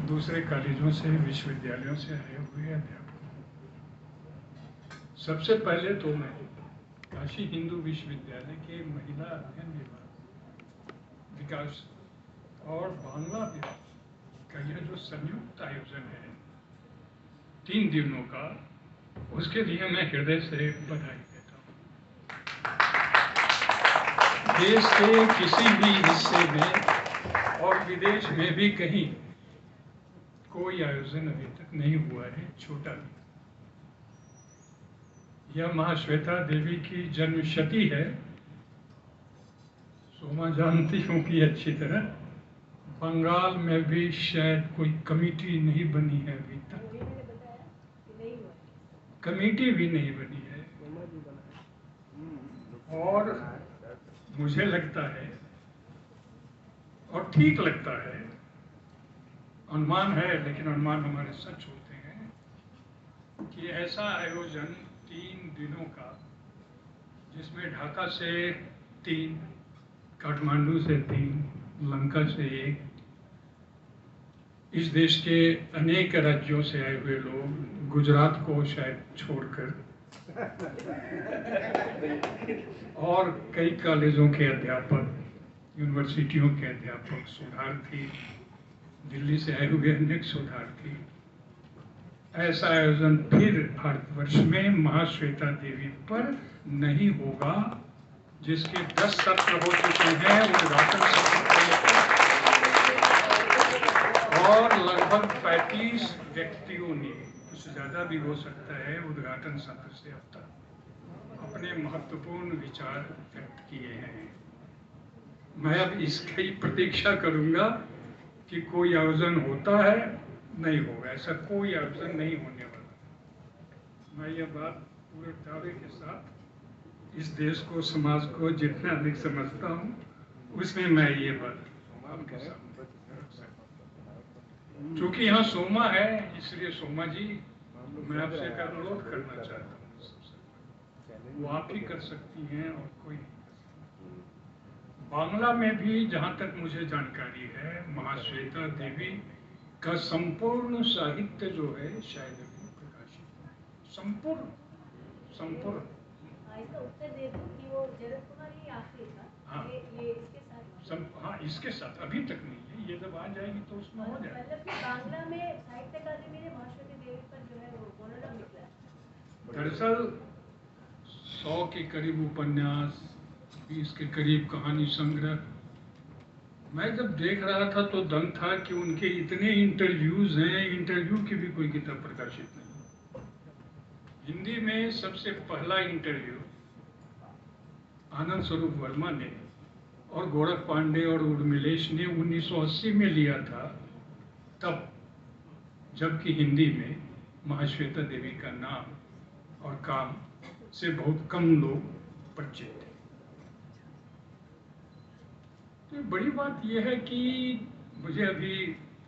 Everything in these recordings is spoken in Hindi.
दूसरे कॉलेजों से, विश्वविद्यालयों से आए हुए अध्यापक। सबसे पहले तो मैं काशी हिंदू विश्वविद्यालय के महिला अध्ययन विभाग विकास और बांग्ला विभाग का यह जो संयुक्त आयोजन है 3 दिनों का, उसके लिए मैं हृदय से बधाई देता हूँ। देश के किसी भी हिस्से में और विदेश में भी कहीं कोई आयोजन अभी तक नहीं हुआ है, छोटा भी। यह महाश्वेता देवी की जन्मशती है। सोमा जानती हूँ कि अच्छी तरह बंगाल में भी शायद कोई कमेटी नहीं बनी है अभी तक, कमेटी भी नहीं बनी है। और मुझे लगता है और ठीक लगता है, अनुमान है लेकिन अनुमान हमारे सच होते हैं, कि ऐसा आयोजन 3 दिनों का, जिसमें ढाका से 3, काठमांडू से 3, लंका से 1, इस देश के अनेक राज्यों से आए हुए लोग, गुजरात को शायद छोड़कर, और कई कॉलेजों के अध्यापक, यूनिवर्सिटियों के अध्यापक, शोधार्थी, दिल्ली से आए हुए अनेक शोधार्थी, ऐसा आयोजन फिर भारतवर्ष में महाश्वेता देवी पर नहीं होगा, जिसके 10 सत्र हो चुके हैं, उद्घाटन सत्र और लगभग 35 व्यक्तियों ने, कुछ ज़्यादा भी हो सकता है, उद्घाटन सत्र से अब तक अपने महत्वपूर्ण विचार व्यक्त किए हैं। मैं अब इसकी प्रतीक्षा करूंगा कि कोई आयोजन होता है, नहीं होगा, ऐसा कोई आयोजन नहीं होने वाला। मैं यह बात पूरे दावे के साथ इस देश को, समाज को जितना अधिक समझता हूँ, उसमें मैं ये बात आपके सामने रख सकता हूँ। चूँकि यहाँ सोमा है, इसलिए सोमा जी, मैं आपसे एक अनुरोध करना चाहता हूँ। वो आप ही कर सकती हैं और कोई नहीं कर सकता। बांग्ला में भी जहाँ तक मुझे जानकारी है, महाश्वेता देवी का संपूर्ण साहित्य जो है शायद अभी प्रकाशित है। संपूर्ण इसका उत्तर दे दूं कि वो जरद कुमार ही आखिरी था। हाँ, ये इसके साथ हाँ, इसके साथ अभी तक नहीं है, ये जब आ जाएगी तो उसमें हो जाएगा। मतलब कि बांग्ला में साहित्य अकादमी ने महाश्वेता देवी पर जो है वो मोनोलॉग निकला। दरअसल 100 के करीब उपन्यास, 20 के करीब कहानी संग्रह। मैं जब देख रहा था तो दंग था कि उनके इतने इंटरव्यूज हैं, इंटरव्यू की भी कोई किताब प्रकाशित नहीं। हिंदी में सबसे पहला इंटरव्यू आनंद स्वरूप वर्मा ने और गोरख पांडे और उर्मिलेश ने 1980 में लिया था, तब, जबकि हिंदी में महाश्वेता देवी का नाम और काम से बहुत कम लोग परिचित थे। तो बड़ी बात यह है कि मुझे अभी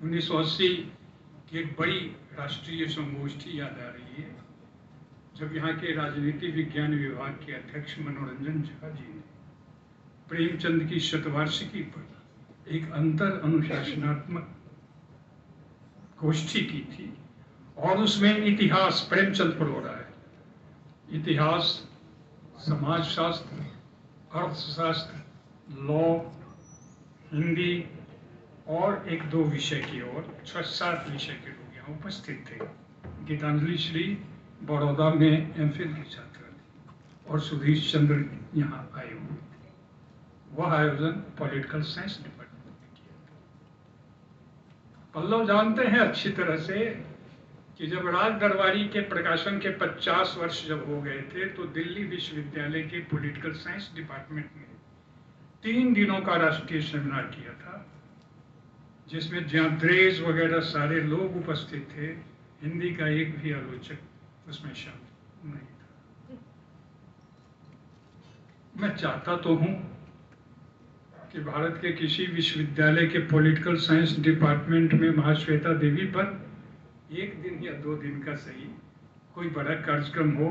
1980 की एक बड़ी राष्ट्रीय संगोष्ठी याद आ रही है, जब यहाँ के राजनीति विज्ञान विभाग के अध्यक्ष मनोरंजन झा जी ने प्रेमचंद की शतवार्षिकी पर एक अंतर अनुशासनात्मक गोष्ठी की थी, और उसमें इतिहास, प्रेमचंद पर हो रहा है, इतिहास, समाजशास्त्र, अर्थशास्त्र, लॉ, हिंदी और 1-2 विषय की ओर 6-7 विषय के लोग यहाँ उपस्थित थे। गीतांजलि श्री बड़ौदा में एमफिल की छात्रा थी और सुधीश चंद्र यहाँ आए हुए। वह आयोजन पॉलिटिकल साइंस डिपार्टमेंट ने किया था। पल्लव जानते हैं अच्छी तरह से कि जब राज दरबारी के प्रकाशन के 50 वर्ष जब हो गए थे, तो दिल्ली विश्वविद्यालय के पॉलिटिकल साइंस डिपार्टमेंट ने 3 दिनों का राष्ट्रीय सेमिनार किया था, जिसमें जयद्रेज वगैरह सारे लोग उपस्थित थे। हिंदी का एक भी आलोचक उसमें शामिल नहीं था। मैं चाहता तो हूं कि भारत के किसी विश्वविद्यालय के पॉलिटिकल साइंस डिपार्टमेंट में महाश्वेता देवी पर 1 दिन या 2 दिन का सही कोई बड़ा कार्यक्रम हो,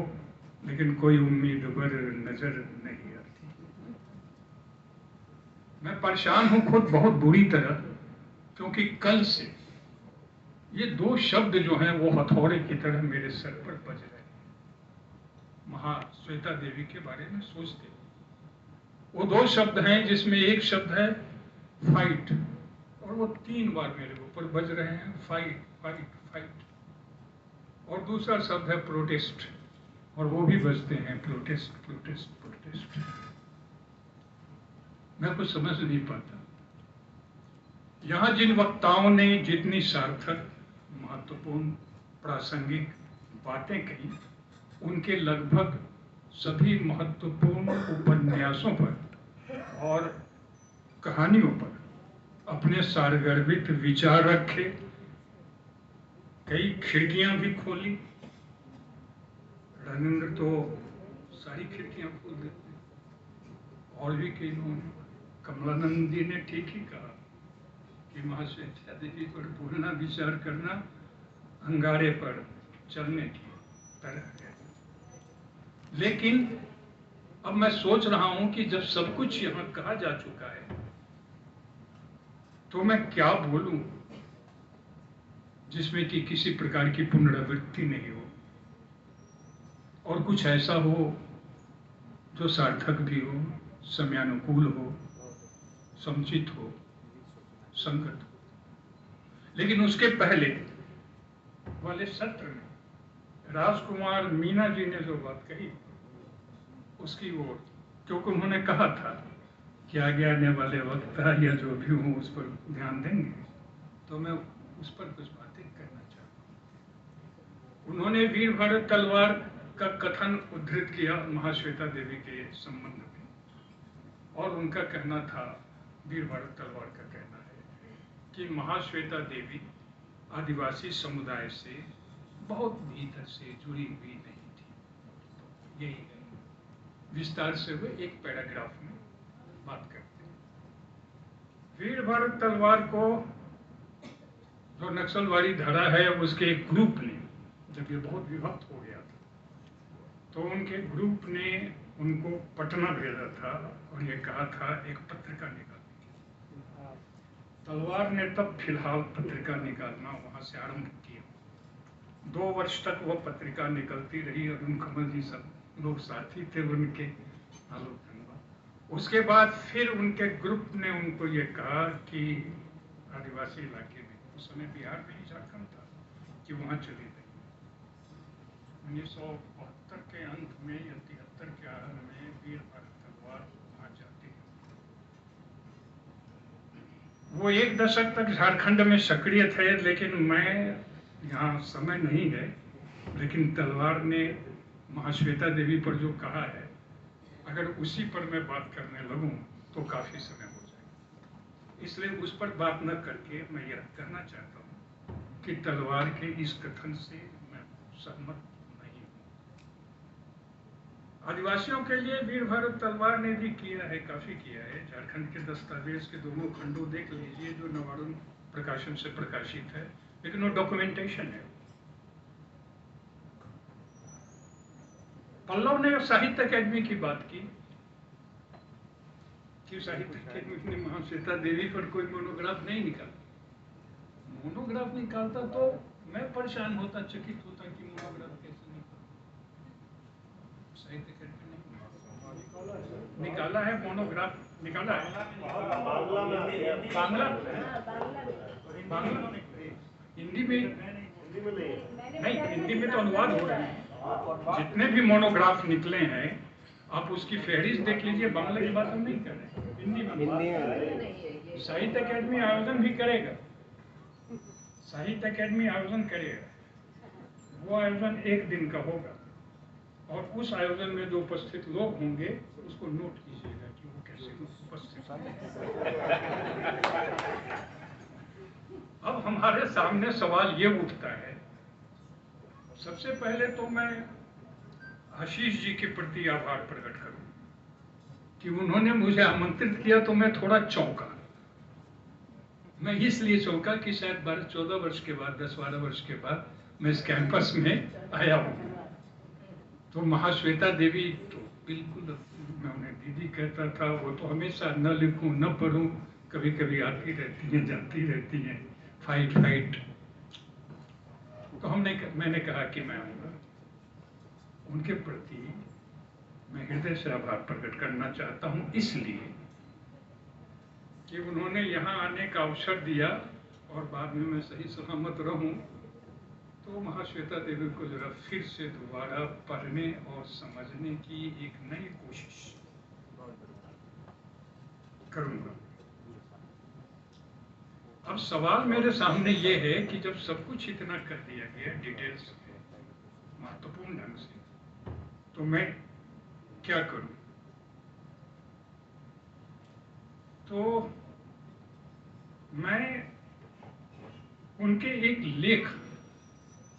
लेकिन कोई उम्मीदवार नजर नहीं आती। मैं परेशान हूं खुद बहुत बुरी तरह, क्योंकि कल से ये दो शब्द जो हैं वो हथौड़े की तरह मेरे सर पर बज रहे हैं। महाश्वेता देवी के बारे में सोचते वो दो शब्द हैं जिसमें एक शब्द है फाइट, और वो 3 बार मेरे ऊपर बज रहे हैं, फाइट फाइट फाइट। और दूसरा शब्द है प्रोटेस्ट, और वो भी बजते हैं प्रोटेस्ट प्रोटेस्ट प्रोटेस्ट। मैं कुछ समझ नहीं पाता। यहां जिन वक्ताओं ने जितनी सार्थक, महत्वपूर्ण, प्रासंगिक बातें कही, उनके लगभग सभी महत्वपूर्ण उपन्यासों पर और कहानियों पर अपने सारगर्भित विचार रखे, कई खिड़कियां भी खोली। रविंद्र तो सारी खिड़कियां खोल देते, और भी कई लोग, कमलानंद जी ने ठीक ही कहा कि महाश्वेता देवी पर बोलना, विचार करना अंगारे पर चलने की तरह है। लेकिन अब मैं सोच रहा हूं कि जब सब कुछ यहां कहा जा चुका है तो मैं क्या बोलूं जिसमें कि किसी प्रकार की पुनरावृत्ति नहीं हो, और कुछ ऐसा हो जो सार्थक भी हो, समयानुकूल हो, समुचित हो, संगत हो। लेकिन उसके पहले वाले सत्र में राजकुमार मीना जी ने जो बात कही उसकी ओर, क्योंकि उन्होंने कहा था कि आगे आने वाले वक्ता या जो भी हो उस पर ध्यान देंगे, तो मैं उस पर कुछ बातें करना चाहता हूँ। उन्होंने वीर भरत तलवार का कथन उद्धृत किया महाश्वेता देवी के संबंध में, और उनका कहना था, वीर भरत तलवार का कहना है कि महाश्वेता देवी आदिवासी समुदाय से बहुत भीतर से जुड़ी हुई नहीं थी। यही विस्तार से हुए एक पैराग्राफ में बात करते हैं। वीर भरत तलवार को जो नक्सलवादी धड़ा है, उसके एक ग्रुप ने, जब ये बहुत विभक्त हो गया था, तो उनके ग्रुप ने उनको पटना भेजा था और ये कहा था एक पत्रिका निकालने। तलवार ने तब फिलहाल पत्रिका निकालना वहां से आरंभ किया। 2 वर्ष तक वह पत्रिका निकलती रही, अरुण कमल जी सब लोग साथी थे उनके, आलोक। उसके बाद फिर उनके ग्रुप ने उनको ये कहा कि आदिवासी इलाके में, उस समय बिहार में ही झारखंड था, कि वहाँ चली गई। 1972 के अंत में या 73 के आरंभ में वीर भरत तलवार वहाँ जाते हैं। वो 1 दशक तक झारखंड में सक्रिय थे, लेकिन मैं यहाँ समय नहीं है, लेकिन तलवार ने महाश्वेता देवी पर जो कहा है, अगर उसी पर मैं बात करने लगूं तो काफी समय हो जाएगा। इसलिए उस पर बात न करके मैं यह कहना चाहता हूं कि तलवार के इस कथन से मैं सहमत नहीं हूं। आदिवासियों के लिए वीर भरत तलवार ने भी किया है, काफी किया है। झारखंड के दस्तावेज के दोनों खंडों देख लीजिए जो नवारुण प्रकाशन से प्रकाशित है, लेकिन वो डॉक्यूमेंटेशन है। पल्लव ने साहित्य अकेडमी की बात की कि साहित्य अकेडमी ने महाश्वेता देवी पर कोई मोनोग्राफ नहीं निकाला। मोनोग्राफ निकालता तो मैं परेशान होता, चकित होता कि मोनोग्राफ कैसे निकाला। साहित्य अकेडमी ने निकाला है, मोनोग्राफ निकाला है। बांग्ला बांग्ला हिंदी में नहीं, हिंदी में तो अनुवाद हो रहे हैं। जितने भी मोनोग्राफ निकले हैं आप उसकी फहरिस्त देख लीजिए। बांग्ला की बात हम नहीं कर रहे, हिंदी में। साहित्य अकेडमी आयोजन भी करेगा, साहित्य अकेडमी आयोजन करेगा। वो आयोजन 1 दिन का होगा, और उस आयोजन में जो उपस्थित लोग होंगे उसको नोट कीजिएगा कि वो कैसे उपस्थित होंगे। अब हमारे सामने सवाल ये उठता है, सबसे पहले तो मैं आशीष जी के प्रति आभार प्रकट करूं कि उन्होंने मुझे आमंत्रित किया, तो मैं थोड़ा चौंका। मैं इसलिए चौंका कि शायद 12-14 वर्ष के बाद, 10-12 वर्ष के बाद मैं इस कैंपस में आया हूं। तो महाश्वेता देवी तो बिल्कुल, मैं उन्हें दीदी कहता था। वो तो हमेशा न लिखूं न पढ़ूं, कभी कभी आती रहती हैं, जाती रहती हैं, फाइट फाइट। तो मैंने कहा कि मैं आऊँगा। उनके प्रति मैं हृदय से आभार प्रकट करना चाहता हूँ, इसलिए कि उन्होंने यहाँ आने का अवसर दिया और बाद में मैं सही सलामत रहूं तो महाश्वेता देवी को जरा फिर से दोबारा पढ़ने और समझने की एक नई कोशिश करूंगा। अब सवाल मेरे सामने ये है कि जब सब कुछ इतना कर दिया गया डिटेल्स में महत्वपूर्ण ढंग से, तो मैं क्या करूं? तो मैं उनके एक लेख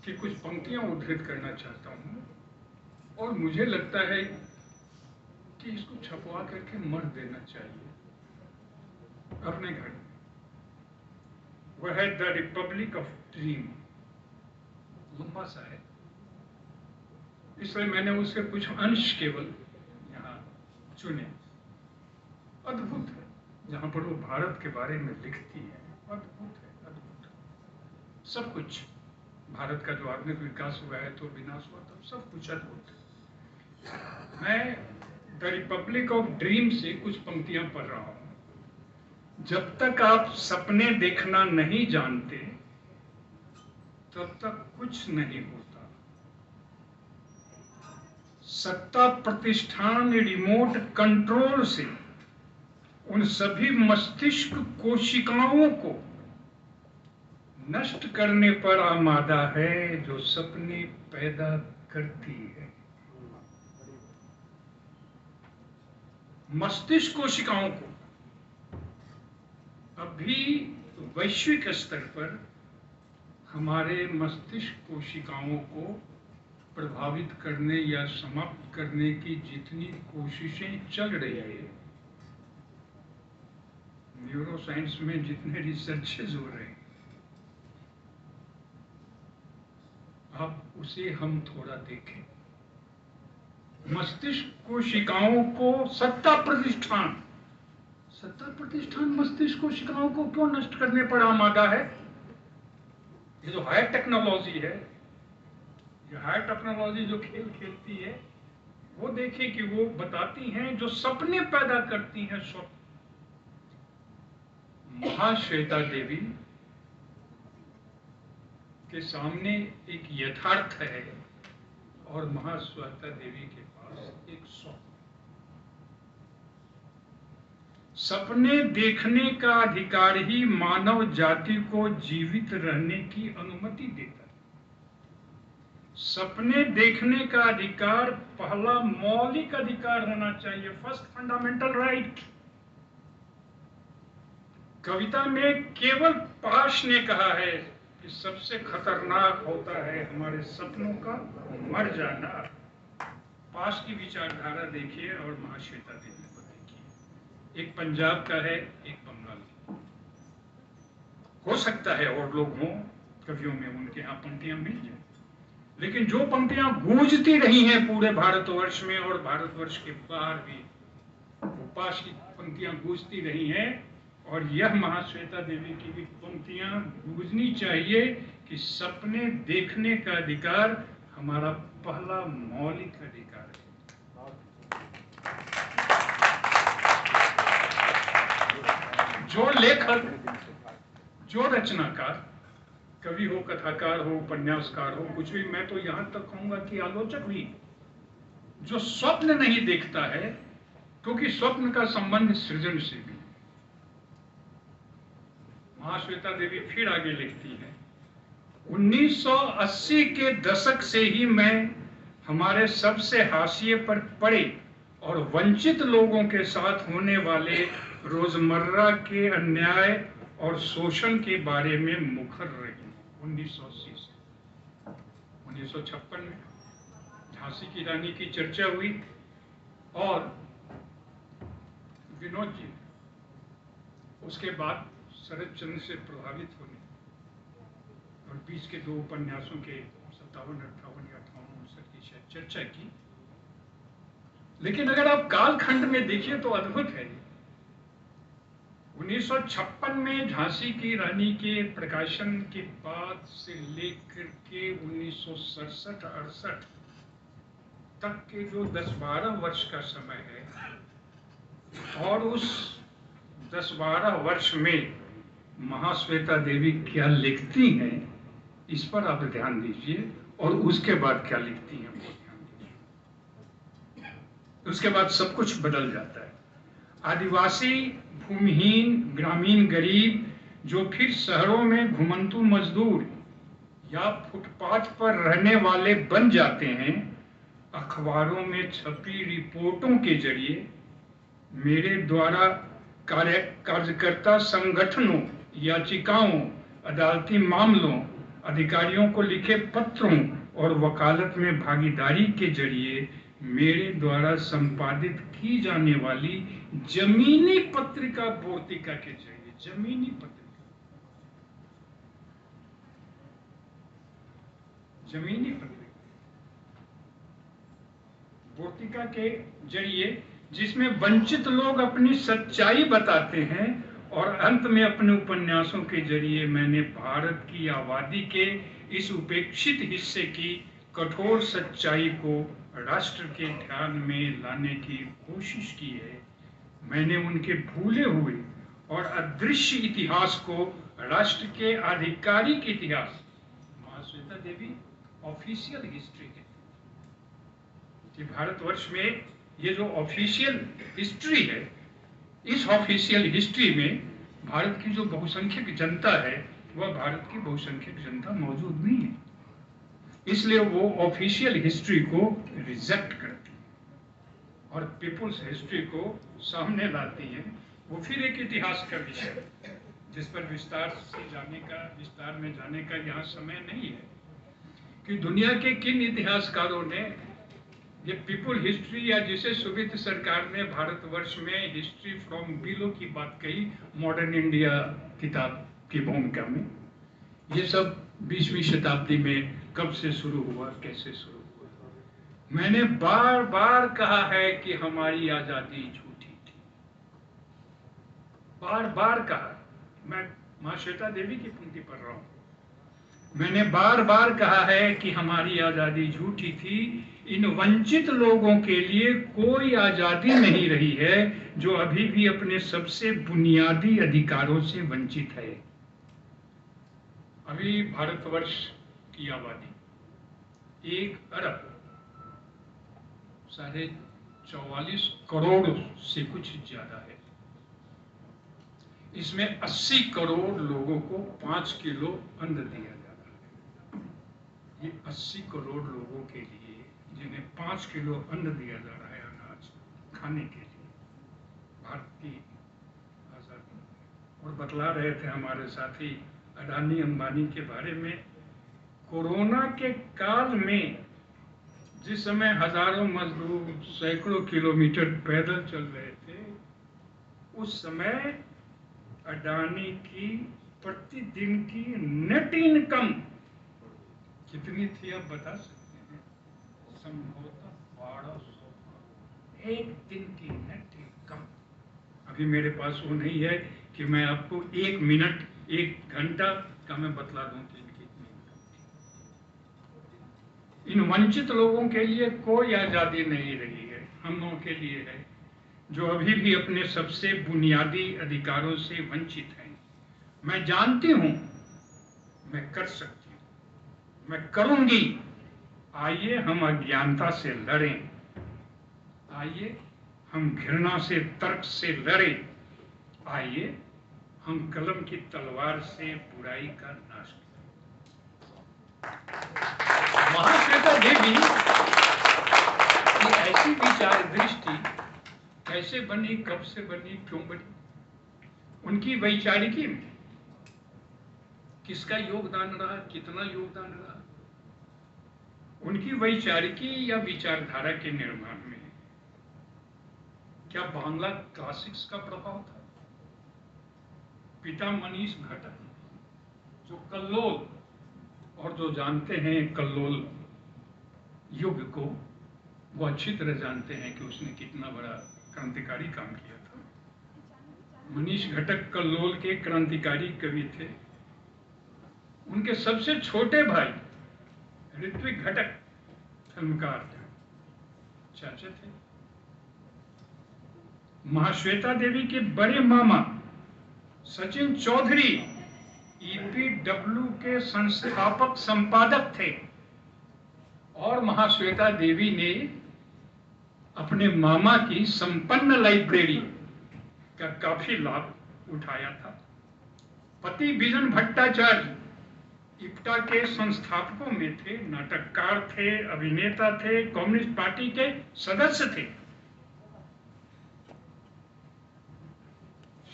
की कुछ पंक्तियां उद्धृत करना चाहता हूं और मुझे लगता है कि इसको छपवा करके मर देना चाहिए अपने घर में। वह है द रिपब्लिक ऑफ ड्रीम, लंबा सा है, इसलिए मैंने उसके कुछ अंश केवल यहाँ चुने। अद्भुत है जहां पर वो भारत के बारे में लिखती है, अद्भुत है, अद्भुत है। सब कुछ भारत का जो आधुनिक विकास हुआ है तो विनाश हुआ, तब सब कुछ अद्भुत है। मैं द रिपब्लिक ऑफ ड्रीम से कुछ पंक्तियां पढ़ रहा हूं। जब तक आप सपने देखना नहीं जानते तब तक कुछ नहीं होता। सत्ता प्रतिष्ठान रिमोट कंट्रोल से उन सभी मस्तिष्क कोशिकाओं को नष्ट करने पर आमादा है जो सपने पैदा करती है। मस्तिष्क कोशिकाओं को अभी वैश्विक स्तर पर हमारे मस्तिष्क कोशिकाओं को प्रभावित करने या समाप्त करने की जितनी कोशिशें चल रही है, न्यूरोसाइंस में जितने रिसर्चेज हो रहे हैं, अब उसे हम थोड़ा देखें। मस्तिष्क कोशिकाओं को सत्ता प्रतिष्ठान मस्तिष्क कोशिकाओं को क्यों नष्ट करने पर आमादा है? ये जो हाई टेक्नोलॉजी है, ये हाई टेक्नोलॉजी जो खेल खेलती है, वो देखिए कि वो बताती हैं जो सपने पैदा करती हैं स्वप्न। महाश्वेता देवी के सामने एक यथार्थ है और महाश्वेता देवी के पास एक स्वप्न। सपने देखने का अधिकार ही मानव जाति को जीवित रहने की अनुमति देता है। सपने देखने का अधिकार पहला मौलिक अधिकार होना चाहिए, फर्स्ट फंडामेंटल राइट। कविता में केवल पाश ने कहा है कि सबसे खतरनाक होता है हमारे सपनों का मर जाना। पाश की विचारधारा देखिए और महाश्वेता देवी को देखिए। एक पंजाब का है, एक बंगाल का। हो सकता है और लोग हों कवियों में उनके यहाँ पंक्तियां मिल जाए, लेकिन जो पंक्तियां गूंजती रही हैं पूरे भारतवर्ष में और भारतवर्ष के बाहर भी, वो पाश की पंक्तियां गूंजती रही हैं। और यह महाश्वेता देवी की भी पंक्तियां गूंजनी चाहिए कि सपने देखने का अधिकार हमारा पहला मौलिक अधिकार है। जो लेखक, जो रचनाकार, कवि हो, कथाकार हो, उपन्यासकार हो, कुछ भी, मैं तो यहां तक कहूंगा कि आलोचक भी, जो स्वप्न नहीं देखता है, क्योंकि स्वप्न का संबंध सृजन से भी। महाश्वेता देवी फिर आगे लिखती है, 1980 के दशक से ही मैं हमारे सबसे हाशिए पर पड़े और वंचित लोगों के साथ होने वाले रोजमर्रा के अन्याय और शोषण के बारे में मुखर रही। 1980 से 1956 में झांसी की रानी की चर्चा हुई और विनोद जी, उसके बाद शरद चंद्र से प्रभावित होने और बीच के दो उपन्यासों के 57, 58 या 58 की शायद चर्चा की। लेकिन अगर आप कालखंड में देखिए तो अद्भुत है। 1956 में झांसी की रानी के प्रकाशन के बाद से लेकर के 1967-68 तक के जो 10-12 वर्ष का समय है, और उस 10-12 वर्ष में महाश्वेता देवी क्या लिखती हैं, इस पर आप ध्यान दीजिए, और उसके बाद क्या लिखती हैं वो ध्यान दीजिए। उसके बाद सब कुछ बदल जाता है। आदिवासी, भूमिहीन, ग्रामीण गरीब जो फिर शहरों में घुमंतू मजदूर या फुटपाथ पर रहने वाले बन जाते हैं, अखबारों में छपी रिपोर्टों के जरिए, मेरे द्वारा कार्यकर्ता संगठनों, याचिकाओं, अदालती मामलों, अधिकारियों को लिखे पत्रों और वकालत में भागीदारी के जरिए मेरे द्वारा संपादित की जाने वाली जमीनी पत्रिका बोर्तिका के जरिए, जमीनी पत्रिका, जमीनी पत्रिका बोर्तिका के जरिए, जिसमें वंचित लोग अपनी सच्चाई बताते हैं, और अंत में अपने उपन्यासों के जरिए मैंने भारत की आबादी के इस उपेक्षित हिस्से की कठोर सच्चाई को राष्ट्र के ध्यान में लाने की कोशिश की है। मैंने उनके भूले हुए और अदृश्य इतिहास को राष्ट्र के आधिकारिक इतिहास, महाश्वेता देवी ऑफिशियल हिस्ट्री है कि भारतवर्ष में ये जो ऑफिशियल हिस्ट्री है, इस ऑफिशियल हिस्ट्री में भारत की जो बहुसंख्यक जनता है, वह भारत की बहुसंख्यक जनता मौजूद नहीं है, इसलिए वो ऑफिशियल हिस्ट्री को रिजेक्ट करती है और पीपुल्स हिस्ट्री को सामने लाती है। वो फिर एक इतिहास का विषय जिस पर विस्तार में जाने का यहाँ समय नहीं है कि दुनिया के किन इतिहासकारों ने ये पीपुल हिस्ट्री, या जिसे सुविध सरकार ने भारतवर्ष में हिस्ट्री फ्रॉम बिलो की बात कही मॉडर्न इंडिया किताब की भूमिका में, ये सब 20वीं शताब्दी में कब से शुरू हुआ, कैसे शुरू हुआ। मैंने बार बार कहा है कि हमारी आजादी झूठी थी, बार बार कहा। मैं महाश्वेता देवी की पंक्ति पढ़ रहा हूं। मैंने बार बार कहा है कि हमारी आजादी झूठी थी। इन वंचित लोगों के लिए कोई आजादी नहीं रही है जो अभी भी अपने सबसे बुनियादी अधिकारों से वंचित है। अभी भारतवर्ष की आबादी 1 अरब 44.5 करोड़ से कुछ ज्यादा है। इसमें 80 करोड़ लोगों को 5 किलो अन्न दिया जाता है। ये 80 करोड़ लोगों के लिए जिन्हें 5 किलो अन्न दिया जा रहा है, अनाज खाने के लिए, भारत की आजादी। और बतला रहे थे हमारे साथी अडानी अंबानी के बारे में, कोरोना के काल में जिस समय हजारों मजदूर सैकड़ों किलोमीटर पैदल चल रहे थे, उस समय अडानी की प्रतिदिन की नेट इनकम कितनी थी आप बता सकते हैं? संभवतः 1200 एक दिन की नेट इनकम। अभी मेरे पास वो नहीं है कि मैं आपको 1 मिनट 1 घंटा का मैं बतला दूं कि इनकी इतनी इनकम थी। इन वंचित लोगों के लिए कोई आजादी नहीं रही है, हम लोगों के लिए है जो अभी भी अपने सबसे बुनियादी अधिकारों से वंचित हैं। मैं जानती हूं मैं कर सकती हूं, मैं करूंगी। आइए हम अज्ञानता से लड़ें, आइए हम घृणा से, तर्क से लड़ें, आइए हम कलम की तलवार से बुराई का नाश करें। महाश्वेता देवी की ऐसी विचार दृष्टि कैसे बनी, कब से बनी, क्यों बनी? उनकी वैचारिकी में किसका योगदान रहा, कितना योगदान रहा? उनकी वैचारिकी या विचारधारा के निर्माण में क्या बांग्ला क्लासिक्स का प्रभाव था? पिता मनीष घटक जो कल्लोल, और जो जानते हैं कल्लोल युग को, वो अच्छी तरह जानते हैं कि उसने कितना बड़ा क्रांतिकारी काम किया था। मनीष घटक कल्लोल के क्रांतिकारी कवि थे। उनके सबसे छोटे भाई ऋत्विक घटक फिल्मकार थे, चाचा थे। महाश्वेता देवी के बड़े मामा सचिन चौधरी ईपीडब्ल्यू के संस्थापक संपादक थे और महाश्वेता देवी ने अपने मामा की संपन्न लाइब्रेरी का काफी लाभ उठाया था। पति बिजन भट्टाचार्य इप्टा के संस्थापकों में थे, नाटककार थे, अभिनेता थे, कम्युनिस्ट पार्टी के सदस्य थे।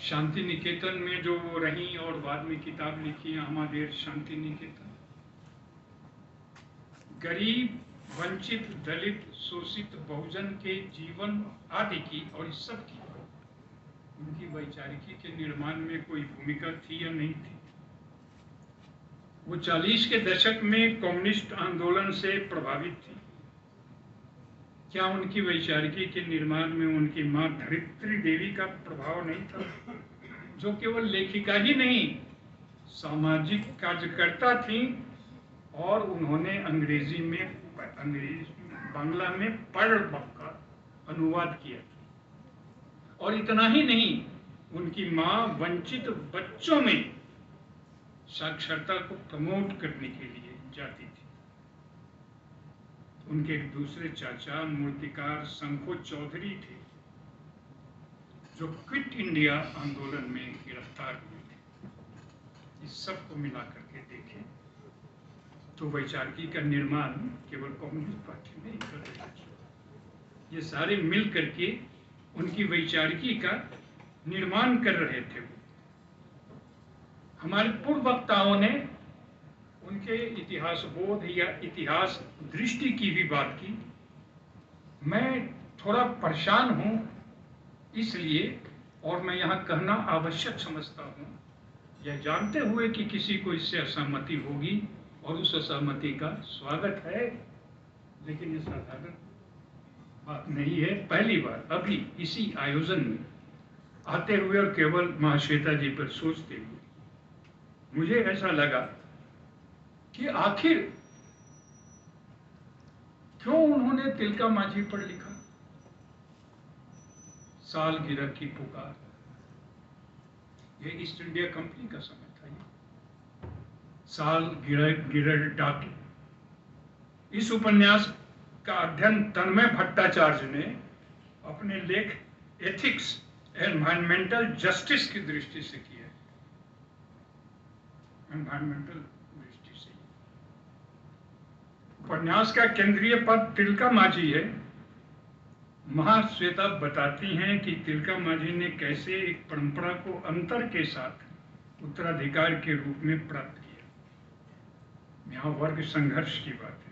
शांति निकेतन में जो वो रही और बाद में किताब लिखी हमादेर शांति निकेतन, गरीब, वंचित, दलित, शोषित बहुजन के जीवन आदि की और इस सब की उनकी वैचारिकी के निर्माण में कोई भूमिका थी या नहीं थी। वो 40 के दशक में कम्युनिस्ट आंदोलन से प्रभावित थी। क्या उनकी वैचारिकी के निर्माण में उनकी मां धरित्री देवी का प्रभाव नहीं था, जो केवल लेखिका ही नहीं सामाजिक कार्यकर्ता थी और उन्होंने अंग्रेजी बांग्ला में पढ़ का अनुवाद किया था। और इतना ही नहीं, उनकी मां वंचित बच्चों में साक्षरता को प्रमोट करने के लिए जाती थी। उनके एक दूसरे चाचा मूर्तिकार शंखो चौधरी थे, जो क्विट इंडिया आंदोलन में गिरफ्तार हुए थे। इस सब को मिला करके देखें तो वैचारिकी का निर्माण केवल कम्युनिस्ट पार्टी नहीं कर रही थी। ये सारे मिल करके उनकी वैचारिकी का निर्माण कर रहे थे। हमारे पूर्व वक्ताओं ने उनके इतिहास बोध या इतिहास दृष्टि की भी बात की। मैं थोड़ा परेशान हूं इसलिए, और मैं यहाँ कहना आवश्यक समझता हूं, यह जानते हुए कि किसी को इससे असहमति होगी और उस असहमति का स्वागत है, लेकिन ये साधारण बात नहीं है। पहली बार अभी इसी आयोजन में आते हुए और केवल महाश्वेता जी पर सोचते हुए मुझे ऐसा लगा कि आखिर क्यों उन्होंने तिलका माझी पर लिखा सालगिरह की पुकार। ये ईस्ट इंडिया कंपनी का समय था। ये सालगिरह डाके, इस उपन्यास का अध्ययन तन्मय भट्टाचार्य ने अपने लेख एथिक्स एनवायरमेंटल जस्टिस की दृष्टि से किया है। एनवायरमेंटल दृष्टि से उपन्यास का केंद्रीय पद तिलका माझी है। महाश्वेता बताती हैं कि तिलका माझी ने कैसे एक परंपरा को अंतर के साथ उत्तराधिकार के रूप में प्राप्त किया। यहाँ वर्ग संघर्ष की बात है।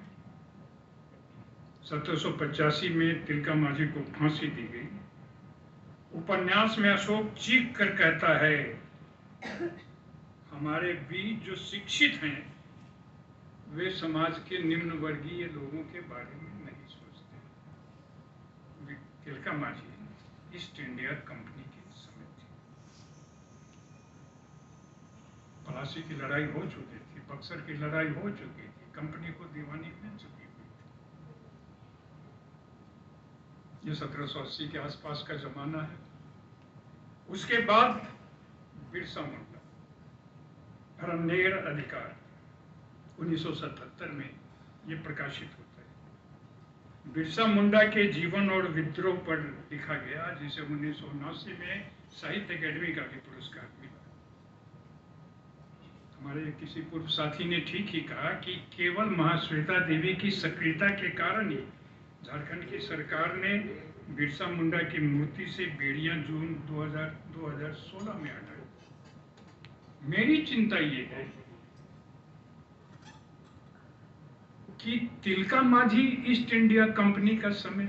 1785 में तिलका माझी को फांसी दी गई। उपन्यास में अशोक चीख कर कहता है, हमारे बीच जो शिक्षित हैं वे समाज के निम्न वर्गीय लोगों के बारे में नहीं सोचते। तिलका माझी ईस्ट इंडिया कंपनी की समय थी। पलासी की लड़ाई हो चुकी थी, बक्सर की लड़ाई हो चुकी थी, कंपनी को दीवानी मिल चुकी हुई थी। ये 1780 के आसपास का जमाना है। उसके बाद बिरसा मुंडा, धर्मनेर अधिकार 1977 में ये प्रकाशित होता है। बिरसा मुंडा के जीवन और विद्रोह पर लिखा गया, जिसे 1979 में साहित्य अकेडमी का भी पुरस्कार मिला। हमारे किसी पूर्व साथी ने ठीक ही कहा कि केवल महाश्वेता देवी की सक्रियता के कारण ही झारखंड की सरकार ने बिरसा मुंडा की मूर्ति से बेड़ियां जून 2016 में हटाई। मेरी चिंता ये है कि तिलका माझी ईस्ट इंडिया कंपनी का समय,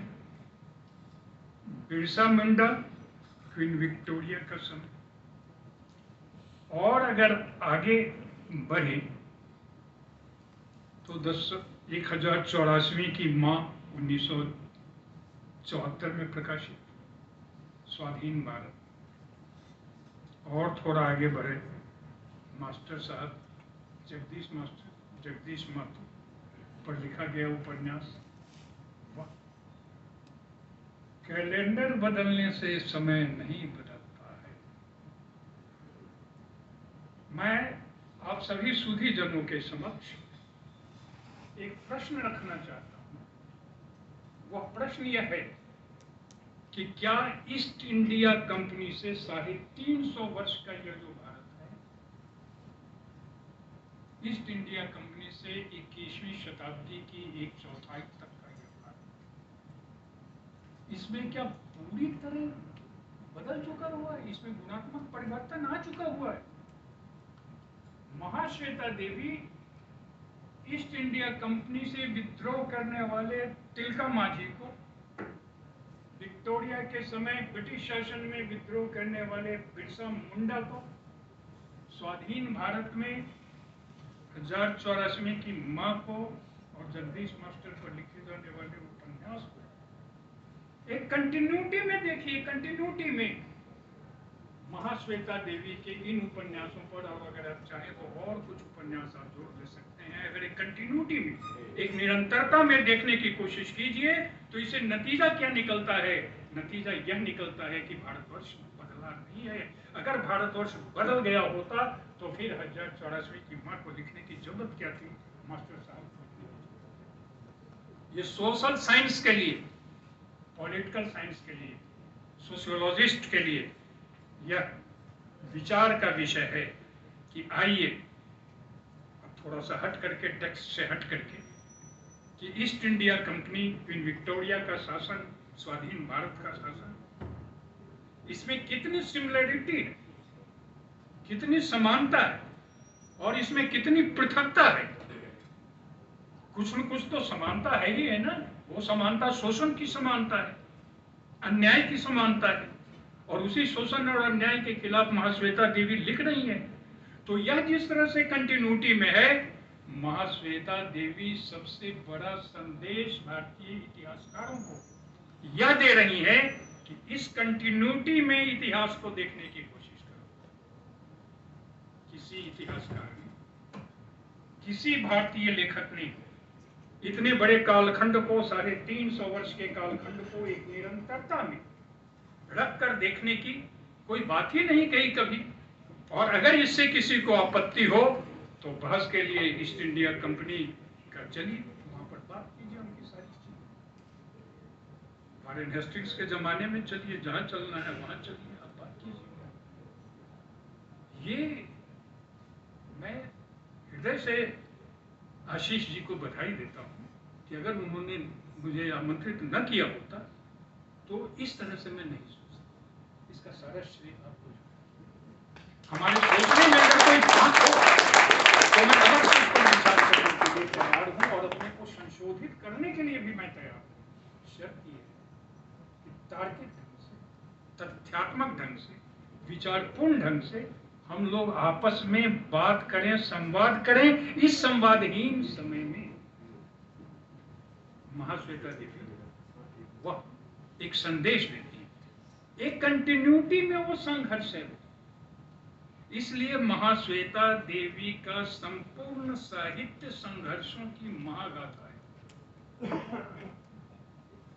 बिरसा मुंडा क्वीन विक्टोरिया का समय, और अगर आगे बढ़े तो 1084वीं की मां 1974 में प्रकाशित स्वाधीन भारत, और थोड़ा आगे बढ़े, मास्टर साहब जगदीश महतो पर लिखा गया उपन्यास। कैलेंडर बदलने से समय नहीं बदलता है। मैं आप सभी सुधी जनों के समक्ष एक प्रश्न रखना चाहता हूं। वह प्रश्न यह है कि क्या ईस्ट इंडिया कंपनी से 350 वर्ष का यह जो भारत है, ईस्ट इंडिया कंपनी से 21वीं शताब्दी की 1/4 तक का यह भारत, इसमें क्या पूरी तरह बदल चुका हुआ है? इसमें गुणात्मक परिवर्तन आ चुका हुआ है। महाश्वेता देवी ईस्ट इंडिया कंपनी से विद्रोह करने वाले तिलका माझी को, विक्टोरिया के समय ब्रिटिश शासन में विद्रोह करने वाले बिरसा मुंडा को, स्वाधीन भारत में 1084 की मां को और जगदीश मास्टर पर लिखे जाने वाले उपन्यास को एक कंटिन्यूटी में देखिए। कंटिन्यूटी में महाश्वेता देवी के इन उपन्यासों पर, और अगर आप चाहें तो और कुछ उपन्यास आप जोड़ ले सकते हैं। अगर एक कंटिन्यूटी में, एक निरंतरता में देखने की कोशिश कीजिए तो इसे नतीजा क्या निकलता है? नतीजा यह निकलता है कि भारतवर्ष बदला नहीं है। अगर भारतवर्ष बदल गया होता तो फिर 1084 की मां को लिखने की जरूरत क्या थी मास्टर साहब? ये सोशल साइंस के लिए, पॉलिटिकल साइंस के लिए, सोशियोलॉजिस्ट के लिए यह विचार का विषय है कि आइए थोड़ा सा हट करके, टेक्स्ट से हट करके, कि east India company, queen Victoria का शासन, स्वाधीन भारत का शासन, इसमें कितनी सिमिलरिटी है, कितनी समानता है और इसमें कितनी पृथकता है। कुछ न कुछ तो समानता है ही है ना। वो समानता शोषण की समानता है, अन्याय की समानता है, और उसी शोषण और अन्याय के खिलाफ महाश्वेता देवी लिख रही है। तो यह जिस तरह से कंटिन्यूटी में है, महाश्वेता देवी सबसे बड़ा संदेश भारतीय इतिहासकारों को यह दे रही है कि इस कंटिन्यूटी में इतिहास को देखने की कोशिश करो। किसी इतिहासकार ने, किसी भारतीय लेखक ने इतने बड़े कालखंड को, 350 वर्ष के कालखंड को एक निरंतरता में रख कर देखने की कोई बात ही नहीं कही कभी। और अगर इससे किसी को आपत्ति हो तो बहस के लिए ईस्ट इंडिया कंपनी का चलिए वहां पर बात कीजिए, उनकी सारी चीजें वॉरेन हेस्टिंग्स के जमाने में चलिए, जहां चलना है वहां चलिए, आप बात कीजिए। ये मैं हृदय से आशीष जी को बधाई देता हूं कि अगर उन्होंने मुझे आमंत्रित न किया होता तो इस तरह से मैं नहीं सोचता। इसका सारा श्रेय आपको। हमारे सोचने में अगर कोई बात हो तो मैं अवश्य इस पर विचार करने के लिए तैयार हूं और अपने को संशोधित करने के लिए भी मैं तैयार हूं। शर्त यह है कि तार्किक ढंग से, तथ्यात्मक ढंग से, विचारपूर्ण ढंग से हम लोग आपस में बात करें, संवाद करें। इस संवादहीन समय में महाश्वेता देवी वह एक संदेश देती है, एक कंटिन्यूटी में वो संघर्ष है। इसलिए महाश्वेता देवी का संपूर्ण साहित्य संघर्षों की महागाथा है,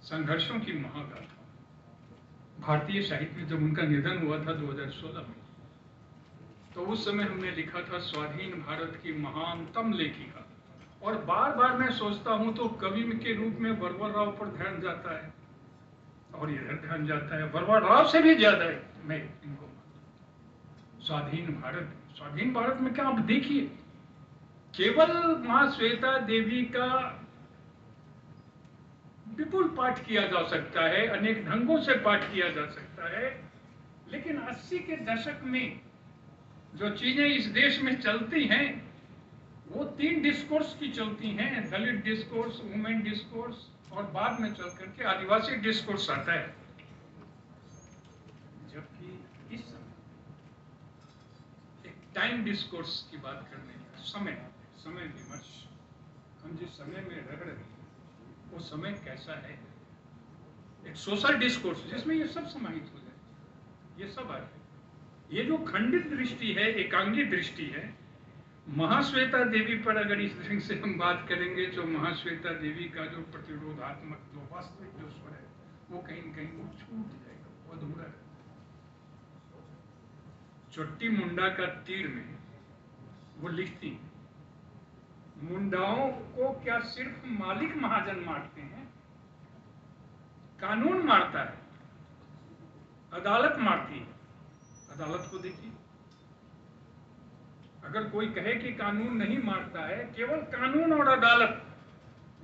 संघर्षों की महागाथा। भारतीय साहित्य में जब उनका निधन हुआ था 2016 में, तो उस समय हमने लिखा था स्वाधीन भारत की महानतम लेखिका। और बार बार मैं सोचता हूं तो कवि के रूप में वरवर राव पर ध्यान जाता है और इधर ध्यान जाता है, वरवर राव से भी ज्यादा है मैं इनको। स्वाधीन भारत में क्या आप देखिए, केवल महाश्वेता देवी का विपुल पाठ किया जा सकता है, अनेक ढंगों से पाठ किया जा सकता है, लेकिन 80 के दशक में जो चीजें इस देश में चलती हैं वो 3 डिस्कोर्स की चलती हैं। दलित डिस्कोर्स, वुमेन डिस्कोर्स और बाद में चल करके आदिवासी डिस्कोर्स आता है। जबकि इस एक टाइम डिस्कोर्स की बात करने का समय विमर्श, हम जिस समय में रह रहे हैं वो समय कैसा है, एक सोशल डिस्कोर्स जिसमें ये सब समाहित हो जाए, ये सब आ जाए। ये जो खंडित दृष्टि है, एकांगी दृष्टि है, महाश्वेता देवी पर अगर इस ढंग से हम बात करेंगे तो महाश्वेता देवी का जो प्रतिरोधात्मक जो वास्तविक जो स्वर है वो कहीं न कहीं वो छूट जाएगा, वो अधूरा है। चोट्टी मुंडा का तीर में वो लिखती हैं, मुंडाओं को क्या सिर्फ मालिक महाजन मारते हैं? कानून मारता है, अदालत मारती है। अदालत को देखिए, अगर कोई कहे कि कानून नहीं मारता है, केवल कानून और अदालत,